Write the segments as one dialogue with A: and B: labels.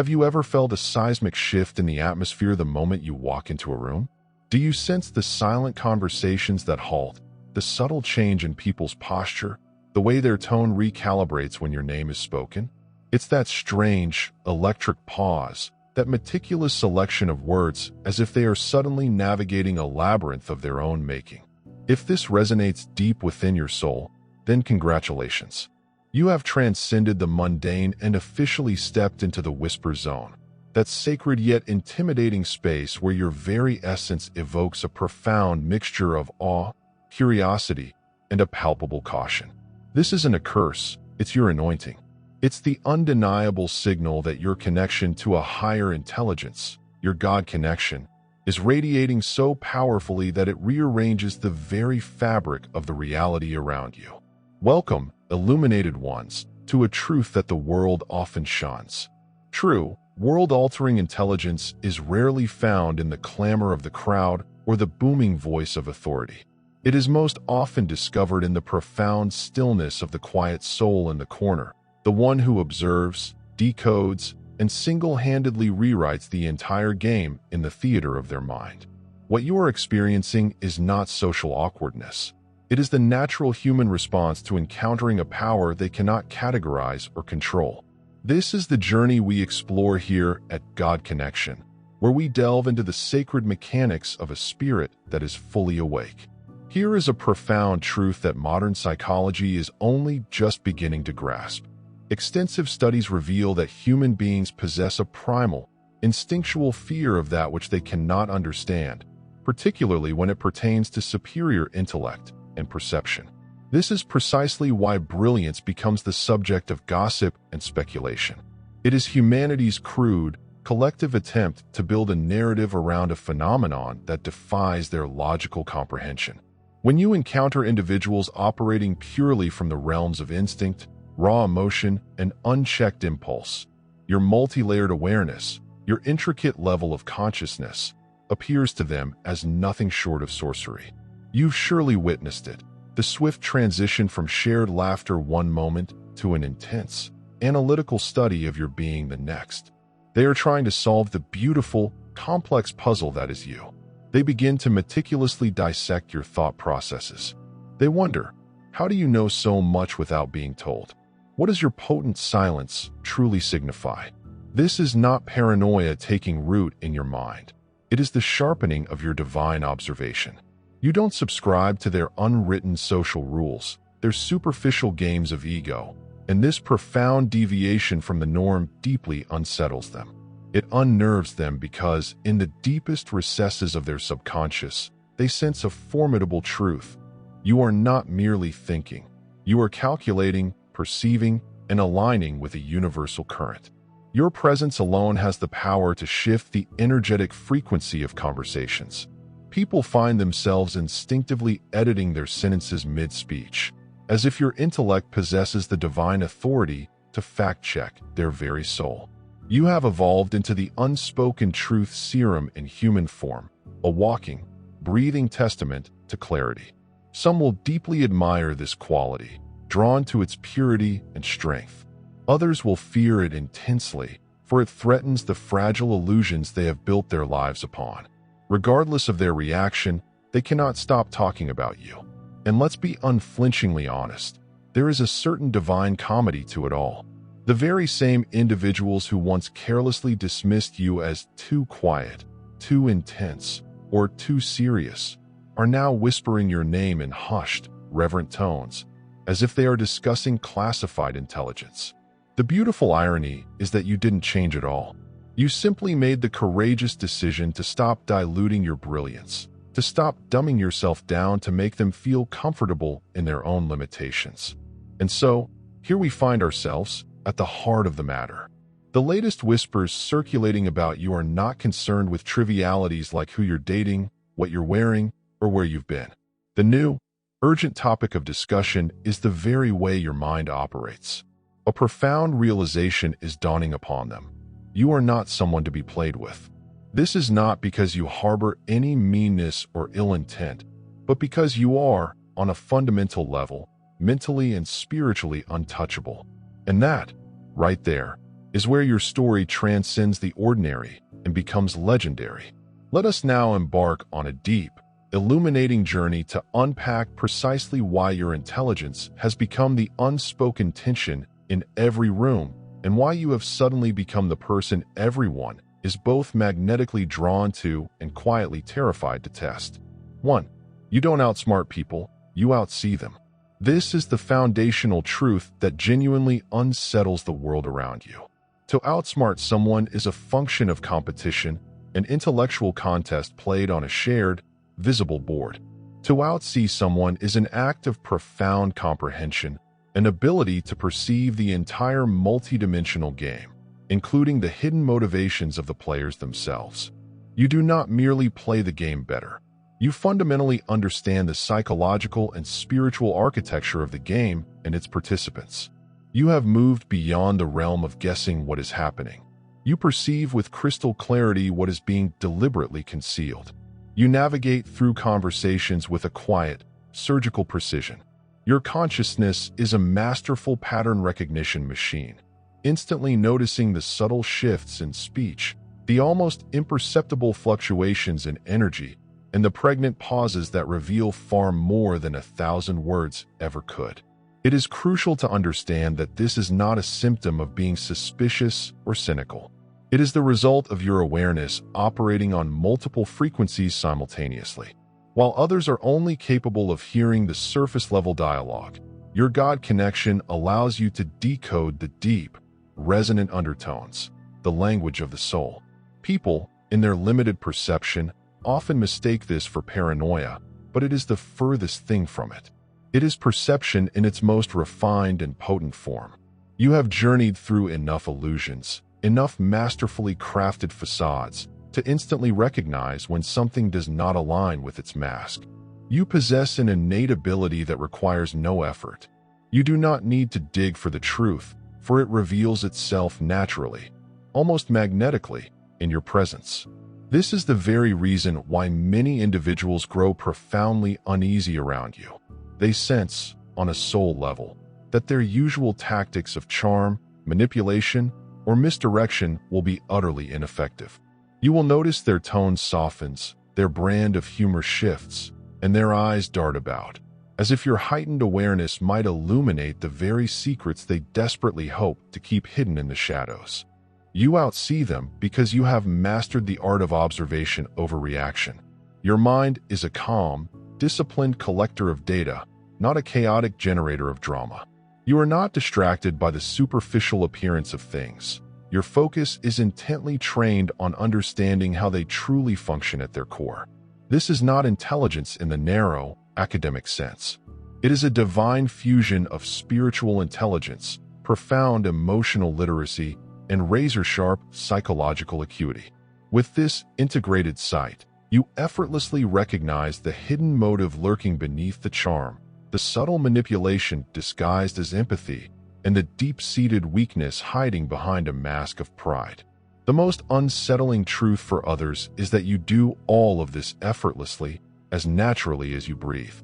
A: Have you ever felt a seismic shift in the atmosphere the moment you walk into a room? Do you sense the silent conversations that halt, the subtle change in people's posture, the way their tone recalibrates when your name is spoken? It's that strange, electric pause, that meticulous selection of words as if they are suddenly navigating a labyrinth of their own making. If this resonates deep within your soul, then congratulations. You have transcended the mundane and officially stepped into the whisper zone, that sacred yet intimidating space where your very essence evokes a profound mixture of awe, curiosity, and a palpable caution. This isn't a curse, it's your anointing. It's the undeniable signal that your connection to a higher intelligence, your God connection, is radiating so powerfully that it rearranges the very fabric of the reality around you. Welcome, illuminated ones, to a truth that the world often shuns. True, world-altering intelligence is rarely found in the clamor of the crowd or the booming voice of authority. It is most often discovered in the profound stillness of the quiet soul in the corner, the one who observes, decodes, and single-handedly rewrites the entire game in the theater of their mind. What you are experiencing is not social awkwardness. It is the natural human response to encountering a power they cannot categorize or control. This is the journey we explore here at God Connection, where we delve into the sacred mechanics of a spirit that is fully awake. Here is a profound truth that modern psychology is only just beginning to grasp. Extensive studies reveal that human beings possess a primal, instinctual fear of that which they cannot understand, particularly when it pertains to superior intellect and perception. This is precisely why brilliance becomes the subject of gossip and speculation. It is humanity's crude, collective attempt to build a narrative around a phenomenon that defies their logical comprehension. When you encounter individuals operating purely from the realms of instinct, raw emotion, and unchecked impulse, your multi-layered awareness, your intricate level of consciousness, appears to them as nothing short of sorcery. You've surely witnessed it, the swift transition from shared laughter one moment to an intense, analytical study of your being the next. They are trying to solve the beautiful, complex puzzle that is you. They begin to meticulously dissect your thought processes. They wonder, how do you know so much without being told? What does your potent silence truly signify? This is not paranoia taking root in your mind. It is the sharpening of your divine observation. You don't subscribe to their unwritten social rules, their superficial games of ego, and this profound deviation from the norm deeply unsettles them. It unnerves them because, in the deepest recesses of their subconscious, they sense a formidable truth. You are not merely thinking. You are calculating, perceiving, and aligning with a universal current. Your presence alone has the power to shift the energetic frequency of conversations. People find themselves instinctively editing their sentences mid-speech, as if your intellect possesses the divine authority to fact-check their very soul. You have evolved into the unspoken truth serum in human form, a walking, breathing testament to clarity. Some will deeply admire this quality, drawn to its purity and strength. Others will fear it intensely, for it threatens the fragile illusions they have built their lives upon. Regardless of their reaction, they cannot stop talking about you. And let's be unflinchingly honest, there is a certain divine comedy to it all. The very same individuals who once carelessly dismissed you as too quiet, too intense, or too serious, are now whispering your name in hushed, reverent tones, as if they are discussing classified intelligence. The beautiful irony is that you didn't change at all. You simply made the courageous decision to stop diluting your brilliance, to stop dumbing yourself down to make them feel comfortable in their own limitations. And so, here we find ourselves at the heart of the matter. The latest whispers circulating about you are not concerned with trivialities like who you're dating, what you're wearing, or where you've been. The new, urgent topic of discussion is the very way your mind operates. A profound realization is dawning upon them. You are not someone to be played with. This is not because you harbor any meanness or ill intent, but because you are, on a fundamental level, mentally and spiritually untouchable. And that, right there, is where your story transcends the ordinary and becomes legendary. Let us now embark on a deep, illuminating journey to unpack precisely why your intelligence has become the unspoken tension in every room and why you have suddenly become the person everyone is both magnetically drawn to and quietly terrified to test. 1. You don't outsmart people, you outsee them. This is the foundational truth that genuinely unsettles the world around you. To outsmart someone is a function of competition, an intellectual contest played on a shared, visible board. To outsee someone is an act of profound comprehension, an ability to perceive the entire multidimensional game, including the hidden motivations of the players themselves. You do not merely play the game better. You fundamentally understand the psychological and spiritual architecture of the game and its participants. You have moved beyond the realm of guessing what is happening. You perceive with crystal clarity what is being deliberately concealed. You navigate through conversations with a quiet, surgical precision. Your consciousness is a masterful pattern recognition machine, instantly noticing the subtle shifts in speech, the almost imperceptible fluctuations in energy, and the pregnant pauses that reveal far more than 1,000 words ever could. It is crucial to understand that this is not a symptom of being suspicious or cynical. It is the result of your awareness operating on multiple frequencies simultaneously. While others are only capable of hearing the surface-level dialogue, your God connection allows you to decode the deep, resonant undertones, the language of the soul. People, in their limited perception, often mistake this for paranoia, but it is the furthest thing from it. It is perception in its most refined and potent form. You have journeyed through enough illusions, enough masterfully crafted facades, to instantly recognize when something does not align with its mask. You possess an innate ability that requires no effort. You do not need to dig for the truth, for it reveals itself naturally, almost magnetically, in your presence. This is the very reason why many individuals grow profoundly uneasy around you. They sense, on a soul level, that their usual tactics of charm, manipulation, or misdirection will be utterly ineffective. You will notice their tone softens, their brand of humor shifts, and their eyes dart about, as if your heightened awareness might illuminate the very secrets they desperately hope to keep hidden in the shadows. You outsee them because you have mastered the art of observation over reaction. Your mind is a calm, disciplined collector of data, not a chaotic generator of drama. You are not distracted by the superficial appearance of things. Your focus is intently trained on understanding how they truly function at their core. This is not intelligence in the narrow, academic sense. It is a divine fusion of spiritual intelligence, profound emotional literacy, and razor-sharp psychological acuity. With this integrated sight, you effortlessly recognize the hidden motive lurking beneath the charm, the subtle manipulation disguised as empathy, and the deep-seated weakness hiding behind a mask of pride. The most unsettling truth for others is that you do all of this effortlessly, as naturally as you breathe.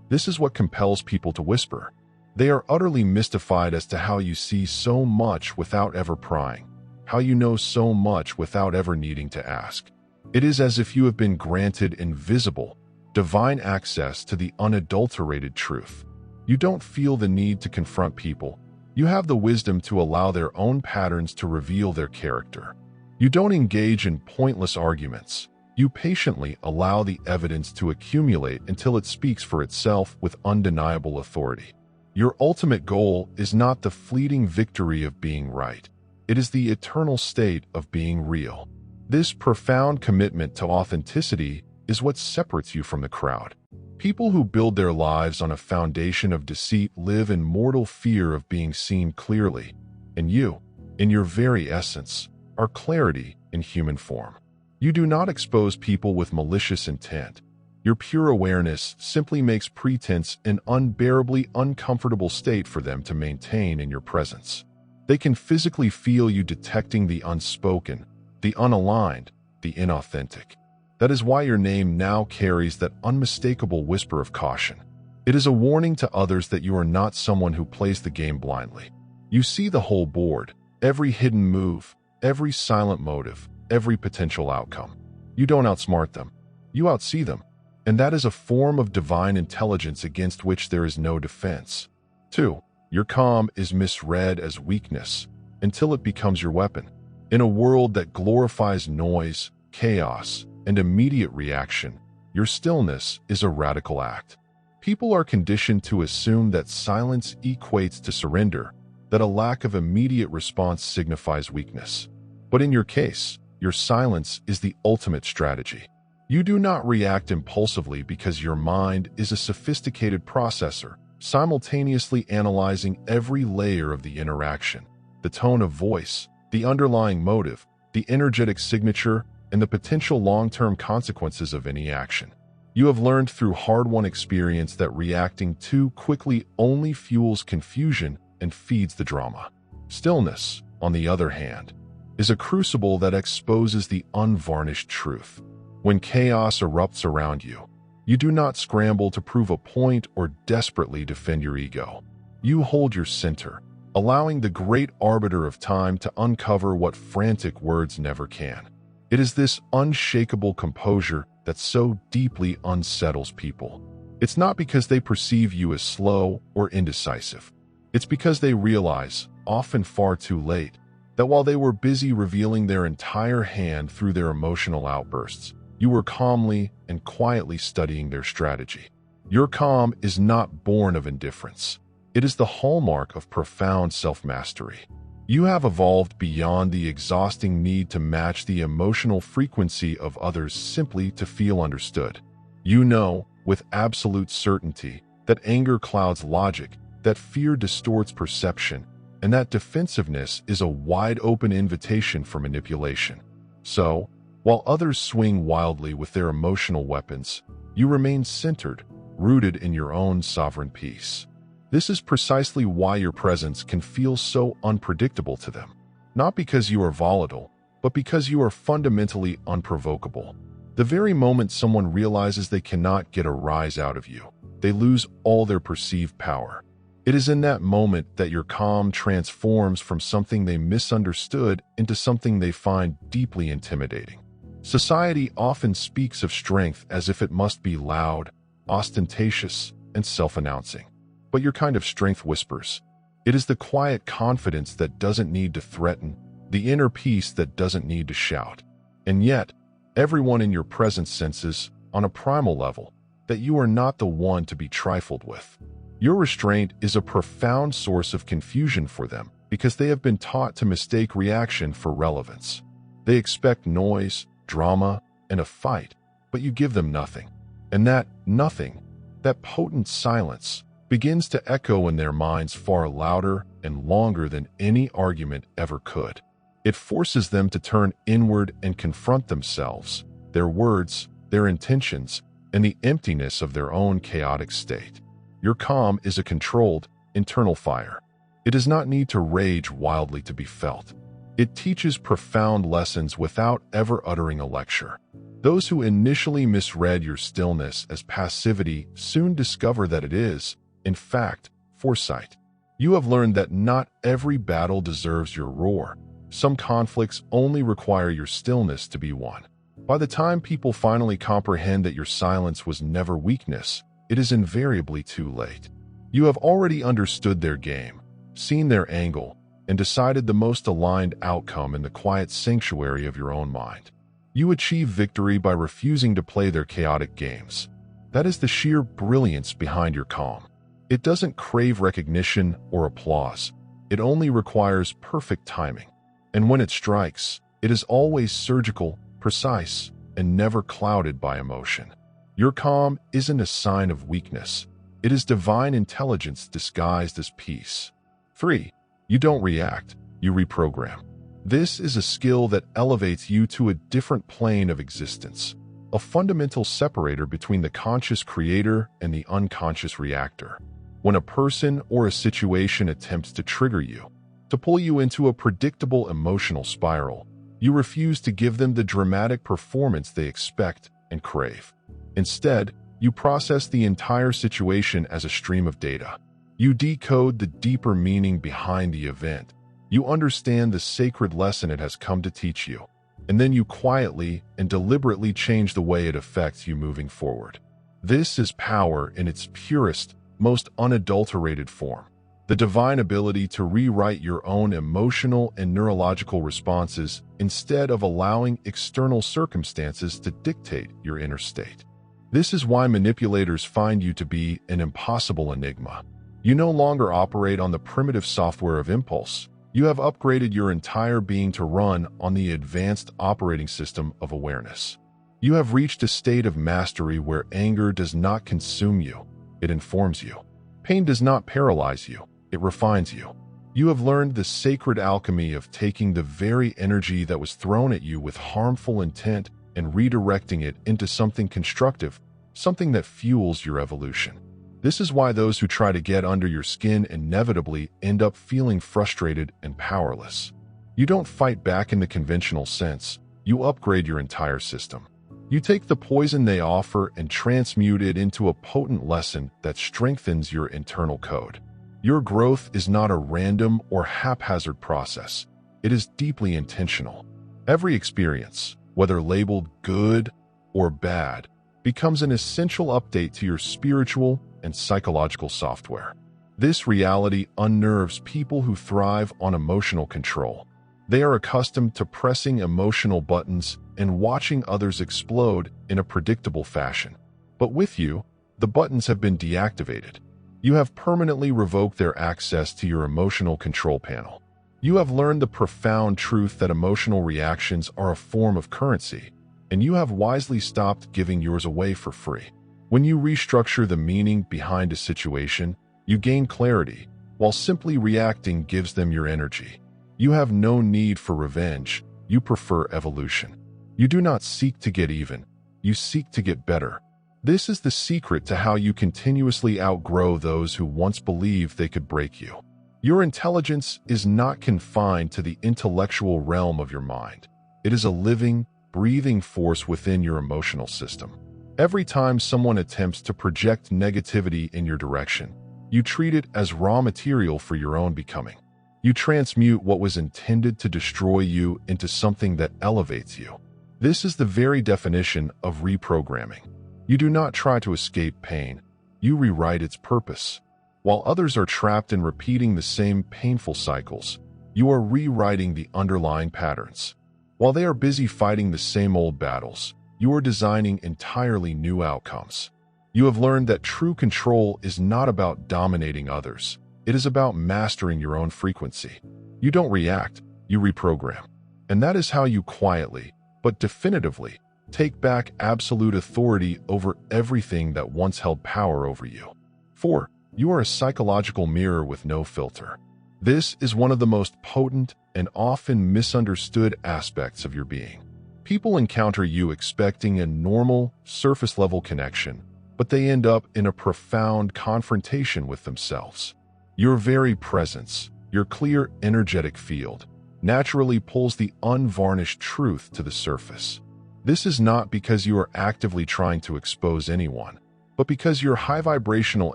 A: This is what compels people to whisper. They are utterly mystified as to how you see so much without ever prying, how you know so much without ever needing to ask. It is as if you have been granted invisible, divine access to the unadulterated truth. You don't feel the need to confront people. You have the wisdom to allow their own patterns to reveal their character. You don't engage in pointless arguments. You patiently allow the evidence to accumulate until it speaks for itself with undeniable authority. Your ultimate goal is not the fleeting victory of being right. It is the eternal state of being real. This profound commitment to authenticity is what separates you from the crowd. People who build their lives on a foundation of deceit live in mortal fear of being seen clearly, and you, in your very essence, are clarity in human form. You do not expose people with malicious intent. Your pure awareness simply makes pretense an unbearably uncomfortable state for them to maintain in your presence. They can physically feel you detecting the unspoken, the unaligned, the inauthentic. That is why your name now carries that unmistakable whisper of caution. It is a warning to others that you are not someone who plays the game blindly. You see the whole board, every hidden move, every silent motive, every potential outcome. You don't outsmart them. You outsee them. And that is a form of divine intelligence against which there is no defense. 2. Your calm is misread as weakness until it becomes your weapon. In a world that glorifies noise, chaos, and immediate reaction, your stillness is a radical act. People are conditioned to assume that silence equates to surrender, that a lack of immediate response signifies weakness. But in your case, your silence is the ultimate strategy. You do not react impulsively because your mind is a sophisticated processor, simultaneously analyzing every layer of the interaction, the tone of voice, the underlying motive, the energetic signature, and the potential long-term consequences of any action. You have learned through hard-won experience that reacting too quickly only fuels confusion and feeds the drama. Stillness, on the other hand, is a crucible that exposes the unvarnished truth. When chaos erupts around you, you do not scramble to prove a point or desperately defend your ego. You hold your center, allowing the great arbiter of time to uncover what frantic words never can. It is this unshakable composure that so deeply unsettles people. It's not because they perceive you as slow or indecisive. It's because they realize, often far too late, that while they were busy revealing their entire hand through their emotional outbursts, you were calmly and quietly studying their strategy. Your calm is not born of indifference. It is the hallmark of profound self-mastery. You have evolved beyond the exhausting need to match the emotional frequency of others simply to feel understood. You know, with absolute certainty, that anger clouds logic, that fear distorts perception, and that defensiveness is a wide-open invitation for manipulation. So, while others swing wildly with their emotional weapons, you remain centered, rooted in your own sovereign peace. This is precisely why your presence can feel so unpredictable to them. Not because you are volatile, but because you are fundamentally unprovocable. The very moment someone realizes they cannot get a rise out of you, they lose all their perceived power. It is in that moment that your calm transforms from something they misunderstood into something they find deeply intimidating. Society often speaks of strength as if it must be loud, ostentatious, and self-announcing. But your kind of strength whispers. It is the quiet confidence that doesn't need to threaten, the inner peace that doesn't need to shout. And yet, everyone in your presence senses, on a primal level, that you are not the one to be trifled with. Your restraint is a profound source of confusion for them because they have been taught to mistake reaction for relevance. They expect noise, drama, and a fight, but you give them nothing. And that nothing, that potent silence, begins to echo in their minds far louder and longer than any argument ever could. It forces them to turn inward and confront themselves, their words, their intentions, and the emptiness of their own chaotic state. Your calm is a controlled, internal fire. It does not need to rage wildly to be felt. It teaches profound lessons without ever uttering a lecture. Those who initially misread your stillness as passivity soon discover that it is, in fact, foresight. You have learned that not every battle deserves your roar. Some conflicts only require your stillness to be won. By the time people finally comprehend that your silence was never weakness, it is invariably too late. You have already understood their game, seen their angle, and decided the most aligned outcome in the quiet sanctuary of your own mind. You achieve victory by refusing to play their chaotic games. That is the sheer brilliance behind your calm. It doesn't crave recognition or applause. It only requires perfect timing. And when it strikes, it is always surgical, precise, and never clouded by emotion. Your calm isn't a sign of weakness. It is divine intelligence disguised as peace. 3. You don't react, you reprogram. This is a skill that elevates you to a different plane of existence, a fundamental separator between the conscious creator and the unconscious reactor. When a person or a situation attempts to trigger you, to pull you into a predictable emotional spiral, you refuse to give them the dramatic performance they expect and crave. Instead, you process the entire situation as a stream of data. You decode the deeper meaning behind the event. You understand the sacred lesson it has come to teach you, and then you quietly and deliberately change the way it affects you moving forward. This is power in its purest, most unadulterated form. The divine ability to rewrite your own emotional and neurological responses instead of allowing external circumstances to dictate your inner state. This is why manipulators find you to be an impossible enigma. You no longer operate on the primitive software of impulse. You have upgraded your entire being to run on the advanced operating system of awareness. You have reached a state of mastery where anger does not consume you, it informs you. Pain does not paralyze you, it refines you. You have learned the sacred alchemy of taking the very energy that was thrown at you with harmful intent and redirecting it into something constructive, something that fuels your evolution. This is why those who try to get under your skin inevitably end up feeling frustrated and powerless. You don't fight back in the conventional sense, you upgrade your entire system. You take the poison they offer and transmute it into a potent lesson that strengthens your internal code. Your growth is not a random or haphazard process. It is deeply intentional. Every experience, whether labeled good or bad, becomes an essential update to your spiritual and psychological software. This reality unnerves people who thrive on emotional control. They are accustomed to pressing emotional buttons and watching others explode in a predictable fashion. But with you, the buttons have been deactivated. You have permanently revoked their access to your emotional control panel. You have learned the profound truth that emotional reactions are a form of currency, and you have wisely stopped giving yours away for free. When you restructure the meaning behind a situation, you gain clarity, while simply reacting gives them your energy. You have no need for revenge, you prefer evolution. You do not seek to get even, you seek to get better. This is the secret to how you continuously outgrow those who once believed they could break you. Your intelligence is not confined to the intellectual realm of your mind. It is a living, breathing force within your emotional system. Every time someone attempts to project negativity in your direction, you treat it as raw material for your own becoming. You transmute what was intended to destroy you into something that elevates you. This is the very definition of reprogramming. You do not try to escape pain, you rewrite its purpose. While others are trapped in repeating the same painful cycles, you are rewriting the underlying patterns. While they are busy fighting the same old battles, you are designing entirely new outcomes. You have learned that true control is not about dominating others. It is about mastering your own frequency. You don't react, you reprogram. And that is how you quietly, but definitively, take back absolute authority over everything that once held power over you. 4. You are a psychological mirror with no filter. This is one of the most potent and often misunderstood aspects of your being. People encounter you expecting a normal, surface-level connection, but they end up in a profound confrontation with themselves. Your very presence, your clear energetic field, naturally pulls the unvarnished truth to the surface. This is not because you are actively trying to expose anyone, but because your high vibrational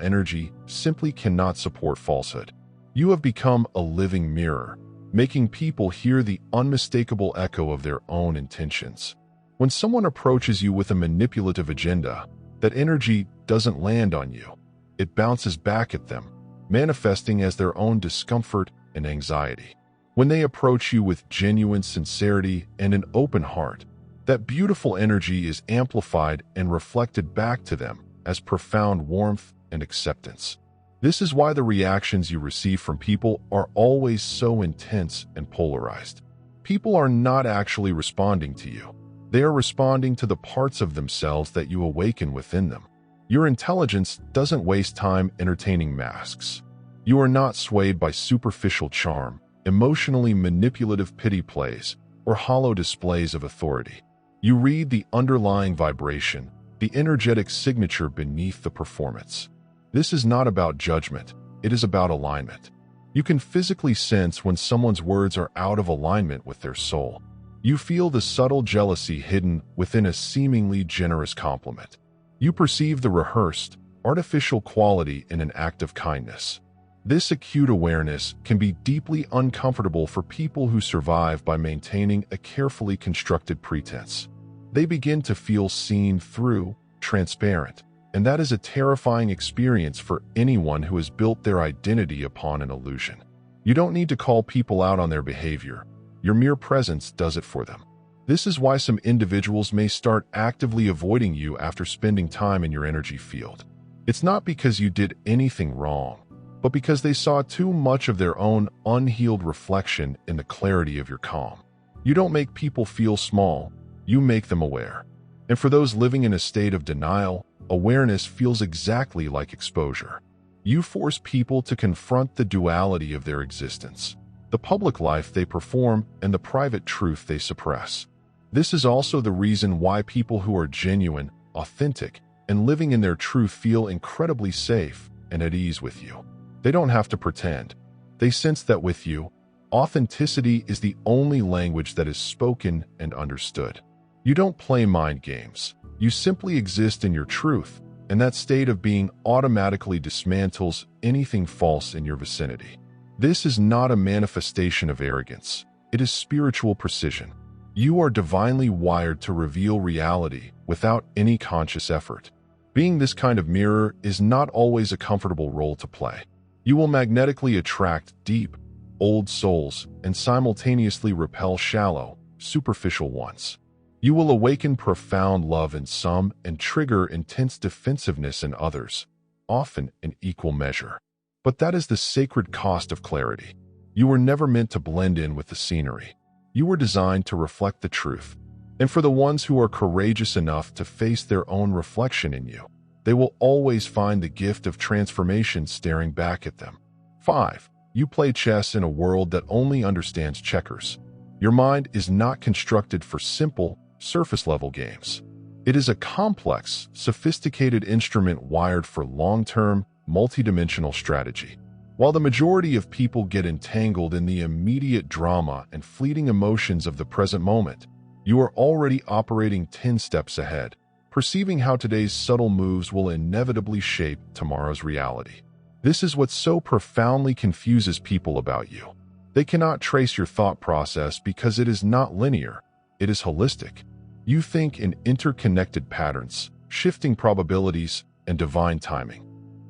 A: energy simply cannot support falsehood. You have become a living mirror, making people hear the unmistakable echo of their own intentions. When someone approaches you with a manipulative agenda, that energy doesn't land on you. It bounces back at them, manifesting as their own discomfort and anxiety. When they approach you with genuine sincerity and an open heart, that beautiful energy is amplified and reflected back to them as profound warmth and acceptance. This is why the reactions you receive from people are always so intense and polarized. People are not actually responding to you. They are responding to the parts of themselves that you awaken within them. Your intelligence doesn't waste time entertaining masks. You are not swayed by superficial charm, emotionally manipulative pity plays, or hollow displays of authority. You read the underlying vibration, the energetic signature beneath the performance. This is not about judgment, it is about alignment. You can physically sense when someone's words are out of alignment with their soul. You feel the subtle jealousy hidden within a seemingly generous compliment. You perceive the rehearsed, artificial quality in an act of kindness. This acute awareness can be deeply uncomfortable for people who survive by maintaining a carefully constructed pretense. They begin to feel seen through, transparent, and that is a terrifying experience for anyone who has built their identity upon an illusion. You don't need to call people out on their behavior. Your mere presence does it for them. This is why some individuals may start actively avoiding you after spending time in your energy field. It's not because you did anything wrong, but because they saw too much of their own unhealed reflection in the clarity of your calm. You don't make people feel small, you make them aware. And for those living in a state of denial, awareness feels exactly like exposure. You force people to confront the duality of their existence, the public life they perform and the private truth they suppress. This is also the reason why people who are genuine, authentic, and living in their truth feel incredibly safe and at ease with you. They don't have to pretend. They sense that with you, authenticity is the only language that is spoken and understood. You don't play mind games. You simply exist in your truth, and that state of being automatically dismantles anything false in your vicinity. This is not a manifestation of arrogance. It is spiritual precision. You are divinely wired to reveal reality without any conscious effort. Being this kind of mirror is not always a comfortable role to play. You will magnetically attract deep, old souls and simultaneously repel shallow, superficial ones. You will awaken profound love in some and trigger intense defensiveness in others, often in equal measure. But that is the sacred cost of clarity. You were never meant to blend in with the scenery. You were designed to reflect the truth. And for the ones who are courageous enough to face their own reflection in you, they will always find the gift of transformation staring back at them. 5. You play chess in a world that only understands checkers. Your mind is not constructed for simple, surface-level games. It is a complex, sophisticated instrument wired for long-term, multidimensional strategy. While the majority of people get entangled in the immediate drama and fleeting emotions of the present moment, you are already operating 10 steps ahead, perceiving how today's subtle moves will inevitably shape tomorrow's reality. This is what so profoundly confuses people about you. They cannot trace your thought process because it is not linear, it is holistic. You think in interconnected patterns, shifting probabilities, and divine timing.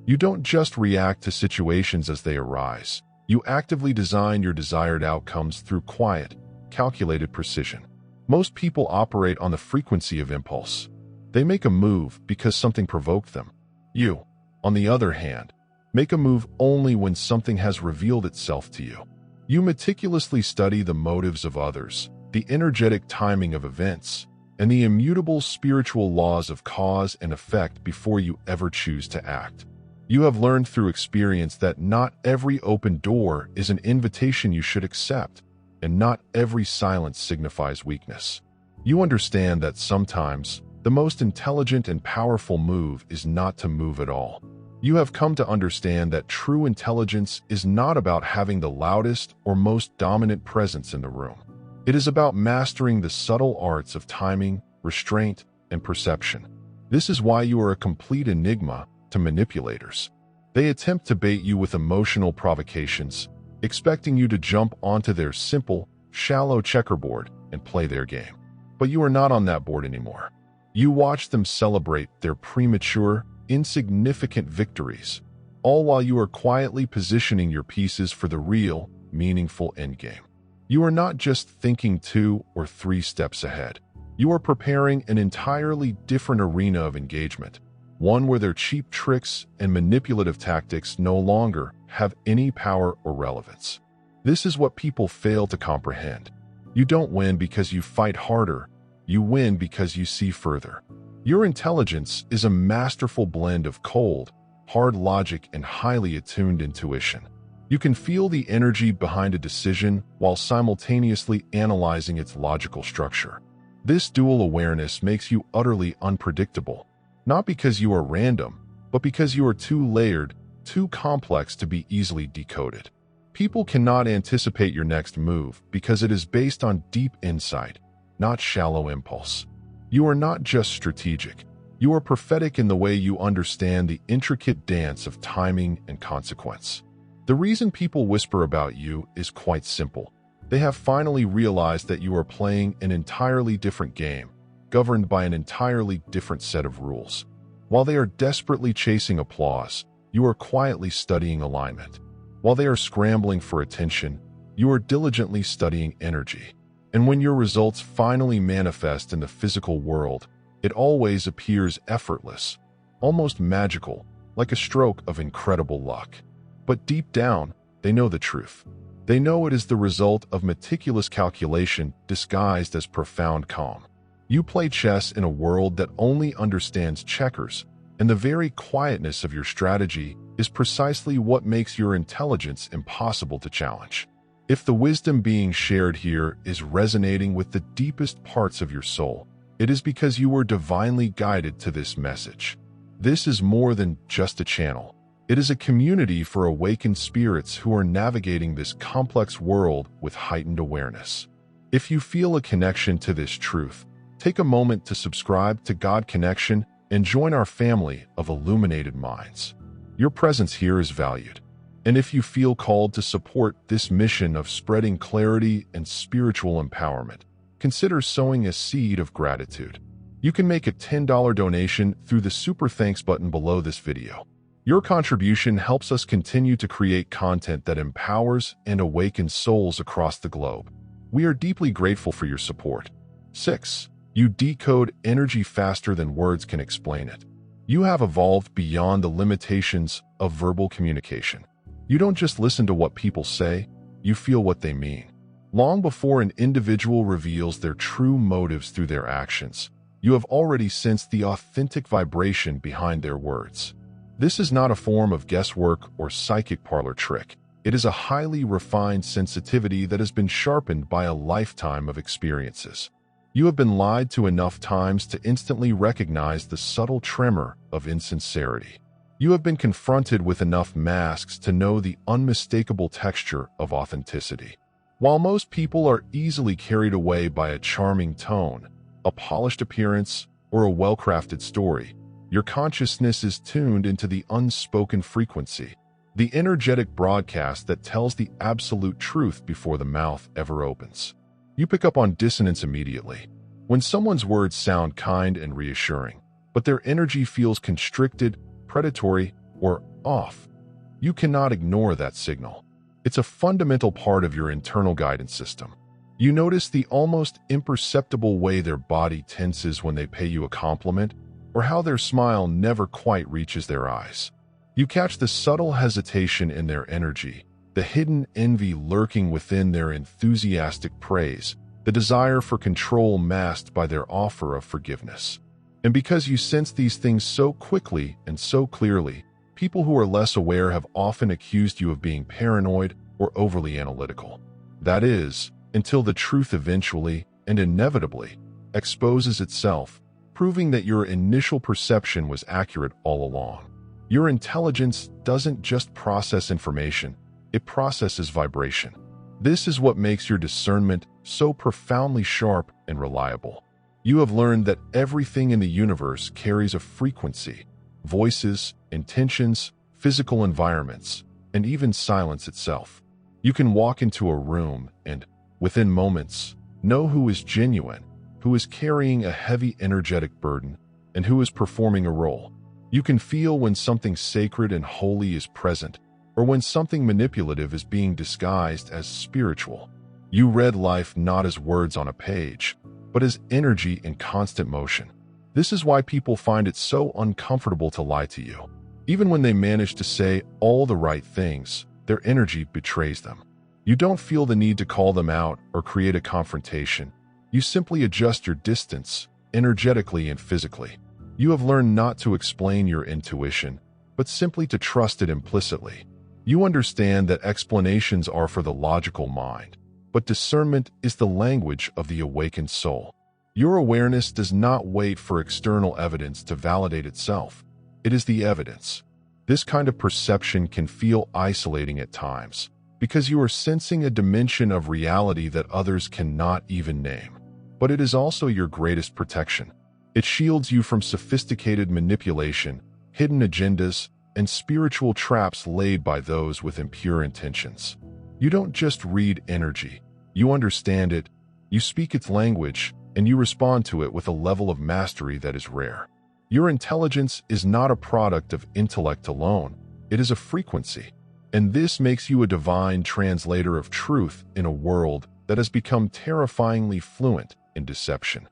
A: You don't just react to situations as they arise. You actively design your desired outcomes through quiet, calculated precision. Most people operate on the frequency of impulse. They make a move because something provoked them. You, on the other hand, make a move only when something has revealed itself to you. You meticulously study the motives of others, the energetic timing of events, and the immutable spiritual laws of cause and effect before you ever choose to act. You have learned through experience that not every open door is an invitation you should accept, and not every silence signifies weakness. You understand that sometimes the most intelligent and powerful move is not to move at all. You have come to understand that true intelligence is not about having the loudest or most dominant presence in the room. It is about mastering the subtle arts of timing, restraint, and perception. This is why you are a complete enigma to manipulators. They attempt to bait you with emotional provocations, expecting you to jump onto their simple, shallow checkerboard and play their game. But you are not on that board anymore. You watch them celebrate their premature, insignificant victories, all while you are quietly positioning your pieces for the real, meaningful endgame. You are not just thinking 2 or 3 steps ahead. You are preparing an entirely different arena of engagement, one where their cheap tricks and manipulative tactics no longer have any power or relevance. This is what people fail to comprehend. You don't win because you fight harder. You win because you see further. Your intelligence is a masterful blend of cold, hard logic and highly attuned intuition. You can feel the energy behind a decision while simultaneously analyzing its logical structure. This dual awareness makes you utterly unpredictable, not because you are random, but because you are too layered, too complex to be easily decoded. People cannot anticipate your next move because it is based on deep insight, not shallow impulse. You are not just strategic. You are prophetic in the way you understand the intricate dance of timing and consequence. The reason people whisper about you is quite simple. They have finally realized that you are playing an entirely different game, governed by an entirely different set of rules. While they are desperately chasing applause, you are quietly studying alignment. While they are scrambling for attention, you are diligently studying energy. And when your results finally manifest in the physical world, it always appears effortless, almost magical, like a stroke of incredible luck. But deep down, they know the truth. They know it is the result of meticulous calculation disguised as profound calm. You play chess in a world that only understands checkers, and the very quietness of your strategy is precisely what makes your intelligence impossible to challenge. If the wisdom being shared here is resonating with the deepest parts of your soul, it is because you were divinely guided to this message. This is more than just a channel. It is a community for awakened spirits who are navigating this complex world with heightened awareness. If you feel a connection to this truth, take a moment to subscribe to God Connection and join our family of illuminated minds. Your presence here is valued. And if you feel called to support this mission of spreading clarity and spiritual empowerment, consider sowing a seed of gratitude. You can make a $10 donation through the Super Thanks button below this video. Your contribution helps us continue to create content that empowers and awakens souls across the globe. We are deeply grateful for your support. 6. You decode energy faster than words can explain it. You have evolved beyond the limitations of verbal communication. You don't just listen to what people say, you feel what they mean. Long before an individual reveals their true motives through their actions, you have already sensed the authentic vibration behind their words. This is not a form of guesswork or psychic parlor trick. It is a highly refined sensitivity that has been sharpened by a lifetime of experiences. You have been lied to enough times to instantly recognize the subtle tremor of insincerity. You have been confronted with enough masks to know the unmistakable texture of authenticity. While most people are easily carried away by a charming tone, a polished appearance, or a well-crafted story, your consciousness is tuned into the unspoken frequency, the energetic broadcast that tells the absolute truth before the mouth ever opens. You pick up on dissonance immediately. When someone's words sound kind and reassuring, but their energy feels constricted, predatory, or off, you cannot ignore that signal. It's a fundamental part of your internal guidance system. You notice the almost imperceptible way their body tenses when they pay you a compliment, or how their smile never quite reaches their eyes. You catch the subtle hesitation in their energy, the hidden envy lurking within their enthusiastic praise, the desire for control masked by their offer of forgiveness. And because you sense these things so quickly and so clearly, people who are less aware have often accused you of being paranoid or overly analytical. That is, until the truth eventually and inevitably exposes itself, proving that your initial perception was accurate all along. Your intelligence doesn't just process information, it processes vibration. This is what makes your discernment so profoundly sharp and reliable. You have learned that everything in the universe carries a frequency: voices, intentions, physical environments, and even silence itself. You can walk into a room and, within moments, know who is genuine, who is carrying a heavy energetic burden, and who is performing a role. You can feel when something sacred and holy is present, or when something manipulative is being disguised as spiritual. You read life not as words on a page, but as energy in constant motion. This is why people find it so uncomfortable to lie to you. Even when they manage to say all the right things, their energy betrays them. You don't feel the need to call them out or create a confrontation. You simply adjust your distance, energetically and physically. You have learned not to explain your intuition, but simply to trust it implicitly. You understand that explanations are for the logical mind, but discernment is the language of the awakened soul. Your awareness does not wait for external evidence to validate itself. It is the evidence. This kind of perception can feel isolating at times, because you are sensing a dimension of reality that others cannot even name. But it is also your greatest protection. It shields you from sophisticated manipulation, hidden agendas, and spiritual traps laid by those with impure intentions. You don't just read energy, you understand it, you speak its language, and you respond to it with a level of mastery that is rare. Your intelligence is not a product of intellect alone, it is a frequency. And this makes you a divine translator of truth in a world that has become terrifyingly fluent in deception.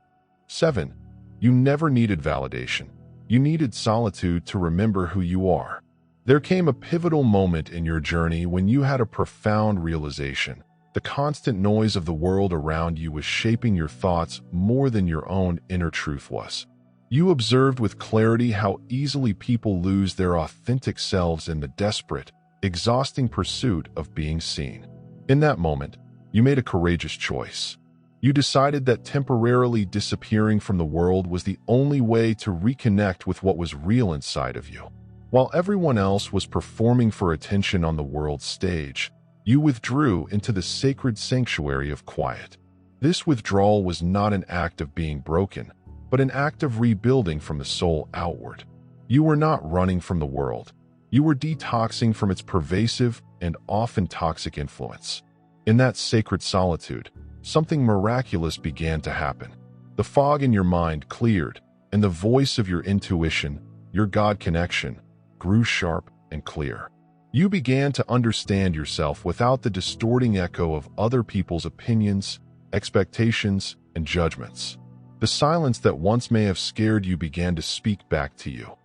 A: 7. You never needed validation. You needed solitude to remember who you are. There came a pivotal moment in your journey when you had a profound realization. The constant noise of the world around you was shaping your thoughts more than your own inner truth was. You observed with clarity how easily people lose their authentic selves in the desperate, exhausting pursuit of being seen. In that moment, you made a courageous choice. You decided that temporarily disappearing from the world was the only way to reconnect with what was real inside of you. While everyone else was performing for attention on the world's stage, you withdrew into the sacred sanctuary of quiet. This withdrawal was not an act of being broken, but an act of rebuilding from the soul outward. You were not running from the world. You were detoxing from its pervasive and often toxic influence. In that sacred solitude, something miraculous began to happen. The fog in your mind cleared, and the voice of your intuition, your God connection, grew sharp and clear. You began to understand yourself without the distorting echo of other people's opinions, expectations, and judgments. The silence that once may have scared you began to speak back to you,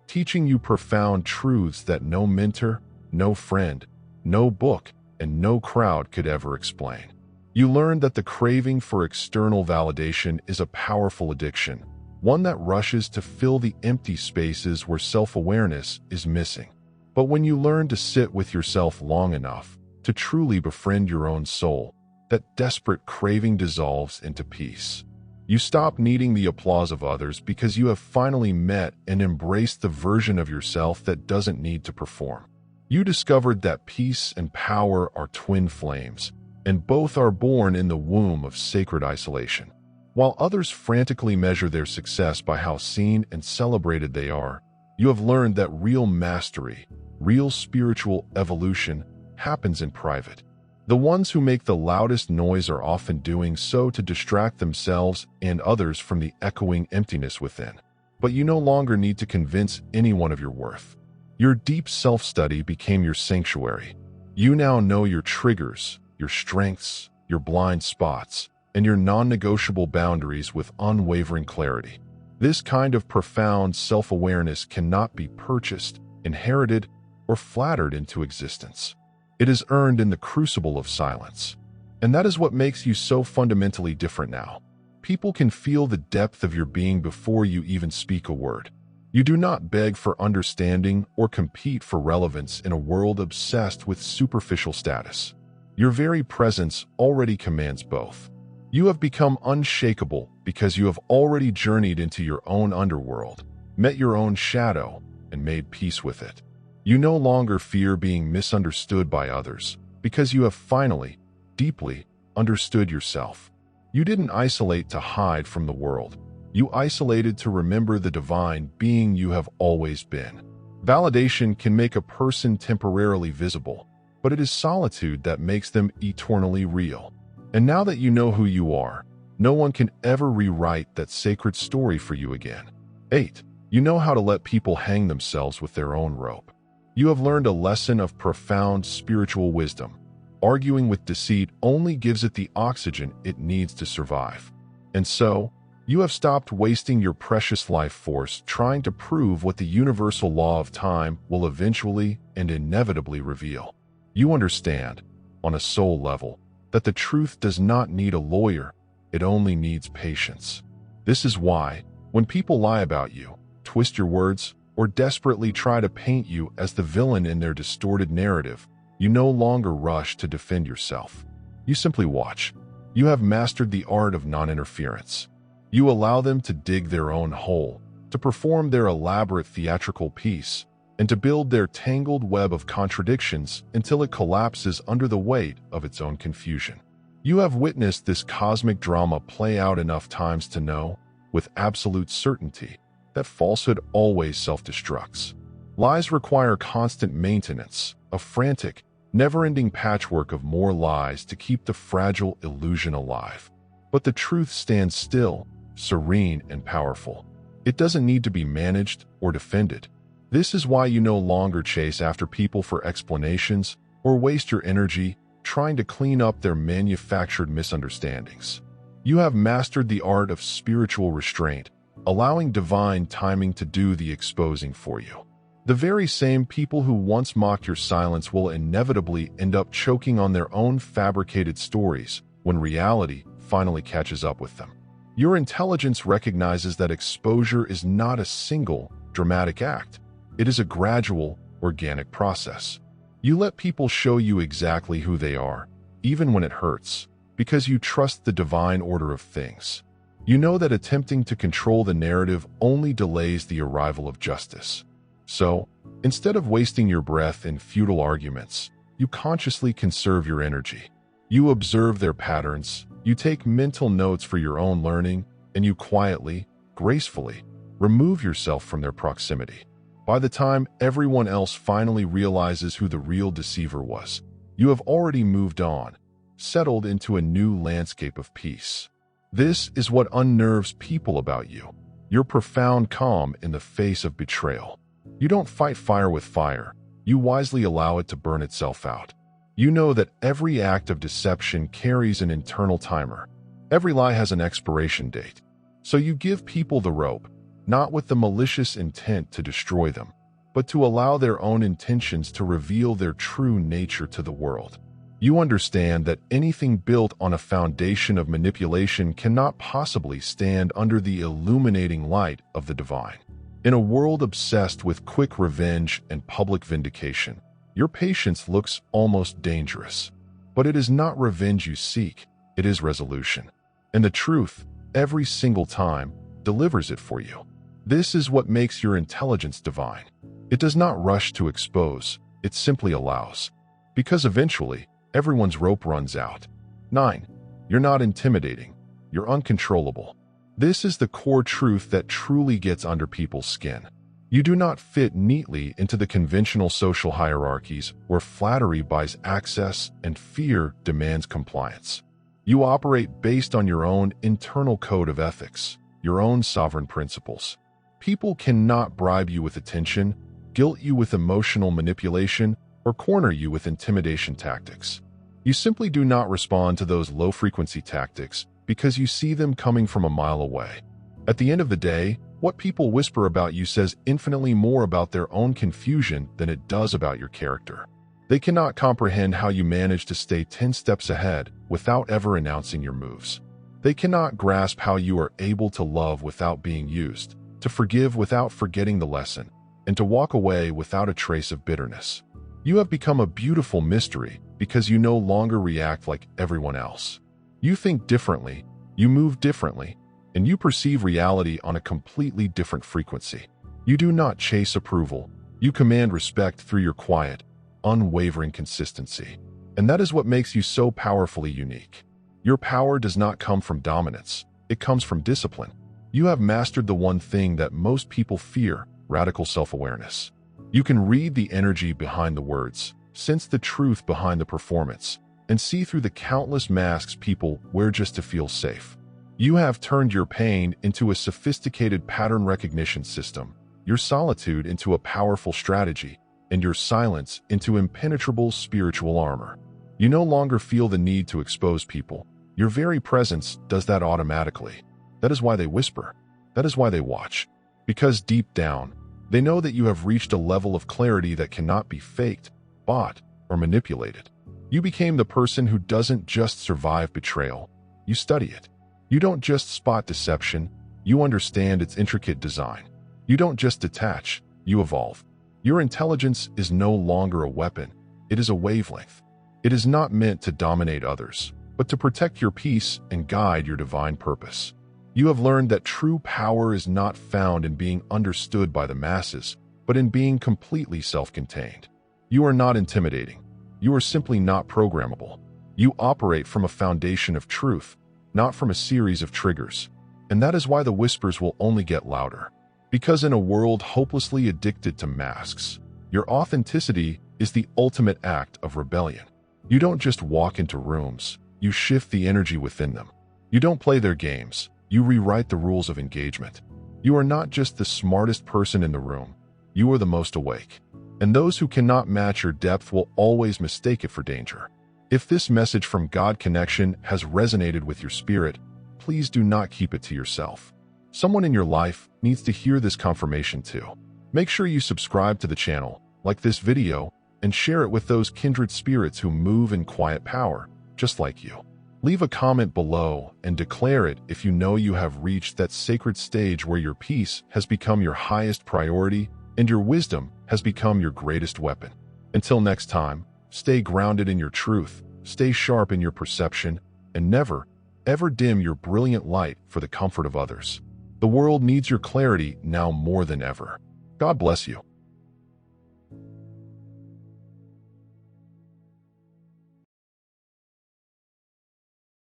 A: teaching you profound truths that no mentor, no friend, no book, and no crowd could ever explain. You learned that the craving for external validation is a powerful addiction, one that rushes to fill the empty spaces where self-awareness is missing. But when you learn to sit with yourself long enough to truly befriend your own soul, that desperate craving dissolves into peace. You stop needing the applause of others because you have finally met and embraced the version of yourself that doesn't need to perform. You discovered that peace and power are twin flames, and both are born in the womb of sacred isolation. While others frantically measure their success by how seen and celebrated they are, you have learned that real mastery, real spiritual evolution, happens in private. The ones who make the loudest noise are often doing so to distract themselves and others from the echoing emptiness within. But you no longer need to convince anyone of your worth. Your deep self-study became your sanctuary. You now know your triggers, your strengths, your blind spots, and your non-negotiable boundaries with unwavering clarity. This kind of profound self-awareness cannot be purchased, inherited, or flattered into existence. It is earned in the crucible of silence. And that is what makes you so fundamentally different now. People can feel the depth of your being before you even speak a word. You do not beg for understanding or compete for relevance in a world obsessed with superficial status. Your very presence already commands both. You have become unshakable because you have already journeyed into your own underworld, met your own shadow, and made peace with it. You no longer fear being misunderstood by others because you have finally, deeply, understood yourself. You didn't isolate to hide from the world. You isolated to remember the divine being you have always been. Validation can make a person temporarily visible, but it is solitude that makes them eternally real. And now that you know who you are, no one can ever rewrite that sacred story for you again. 8. You know how to let people hang themselves with their own rope. You have learned a lesson of profound spiritual wisdom. Arguing with deceit only gives it the oxygen it needs to survive. And so, you have stopped wasting your precious life force trying to prove what the universal law of time will eventually and inevitably reveal. You understand, on a soul level, that the truth does not need a lawyer, it only needs patience. This is why, when people lie about you, twist your words, or desperately try to paint you as the villain in their distorted narrative, you no longer rush to defend yourself. You simply watch. You have mastered the art of non-interference. You allow them to dig their own hole, to perform their elaborate theatrical piece, and to build their tangled web of contradictions until it collapses under the weight of its own confusion. You have witnessed this cosmic drama play out enough times to know, with absolute certainty, that falsehood always self-destructs. Lies require constant maintenance, a frantic, never-ending patchwork of more lies to keep the fragile illusion alive. But the truth stands still, serene and powerful. It doesn't need to be managed or defended. This is why you no longer chase after people for explanations or waste your energy trying to clean up their manufactured misunderstandings. You have mastered the art of spiritual restraint, allowing divine timing to do the exposing for you. The very same people who once mocked your silence will inevitably end up choking on their own fabricated stories when reality finally catches up with them. Your intelligence recognizes that exposure is not a single, dramatic act. It is a gradual, organic process. You let people show you exactly who they are, even when it hurts, because you trust the divine order of things. You know that attempting to control the narrative only delays the arrival of justice. So, instead of wasting your breath in futile arguments, you consciously conserve your energy. You observe their patterns, you take mental notes for your own learning, and you quietly, gracefully, remove yourself from their proximity. By the time everyone else finally realizes who the real deceiver was, you have already moved on, settled into a new landscape of peace. This is what unnerves people about you, your profound calm in the face of betrayal. You don't fight fire with fire, you wisely allow it to burn itself out. You know that every act of deception carries an internal timer. Every lie has an expiration date. So you give people the rope, not with the malicious intent to destroy them, but to allow their own intentions to reveal their true nature to the world. You understand that anything built on a foundation of manipulation cannot possibly stand under the illuminating light of the divine. In a world obsessed with quick revenge and public vindication, your patience looks almost dangerous. But it is not revenge you seek, it is resolution. And the truth, every single time, delivers it for you. This is what makes your intelligence divine. It does not rush to expose, it simply allows. Because eventually, everyone's rope runs out. 9. You're not intimidating. You're uncontrollable. This is the core truth that truly gets under people's skin. You do not fit neatly into the conventional social hierarchies where flattery buys access and fear demands compliance. You operate based on your own internal code of ethics, your own sovereign principles. People cannot bribe you with attention, guilt you with emotional manipulation, or corner you with intimidation tactics. You simply do not respond to those low-frequency tactics because you see them coming from a mile away. At the end of the day, what people whisper about you says infinitely more about their own confusion than it does about your character. They cannot comprehend how you manage to stay 10 steps ahead without ever announcing your moves. They cannot grasp how you are able to love without being used, to forgive without forgetting the lesson, and to walk away without a trace of bitterness. You have become a beautiful mystery because you no longer react like everyone else. You think differently, you move differently, and you perceive reality on a completely different frequency. You do not chase approval. You command respect through your quiet, unwavering consistency. And that is what makes you so powerfully unique. Your power does not come from dominance. It comes from discipline. You have mastered the one thing that most people fear, radical self-awareness. You can read the energy behind the words, sense the truth behind the performance, and see through the countless masks people wear just to feel safe. You have turned your pain into a sophisticated pattern recognition system, your solitude into a powerful strategy, and your silence into impenetrable spiritual armor. You no longer feel the need to expose people. Your very presence does that automatically. That is why they whisper. That is why they watch. Because deep down, they know that you have reached a level of clarity that cannot be faked, bought, or manipulated. You became the person who doesn't just survive betrayal. You study it. You don't just spot deception. You understand its intricate design. You don't just detach. You evolve. Your intelligence is no longer a weapon. It is a wavelength. It is not meant to dominate others, but to protect your peace and guide your divine purpose. You have learned that true power is not found in being understood by the masses, but in being completely self-contained. You are not intimidating. You are simply not programmable. You operate from a foundation of truth, not from a series of triggers. And that is why the whispers will only get louder. Because in a world hopelessly addicted to masks, your authenticity is the ultimate act of rebellion. You don't just walk into rooms, you shift the energy within them. You don't play their games, you rewrite the rules of engagement. You are not just the smartest person in the room, you are the most awake. And those who cannot match your depth will always mistake it for danger. If this message from God Connection has resonated with your spirit, please do not keep it to yourself. Someone in your life needs to hear this confirmation too. Make sure you subscribe to the channel, like this video, and share it with those kindred spirits who move in quiet power, just like you. Leave a comment below and declare it if you know you have reached that sacred stage where your peace has become your highest priority and your wisdom has become your greatest weapon. Until next time, stay grounded in your truth, stay sharp in your perception, and never, ever dim your brilliant light for the comfort of others. The world needs your clarity now more than ever. God bless you.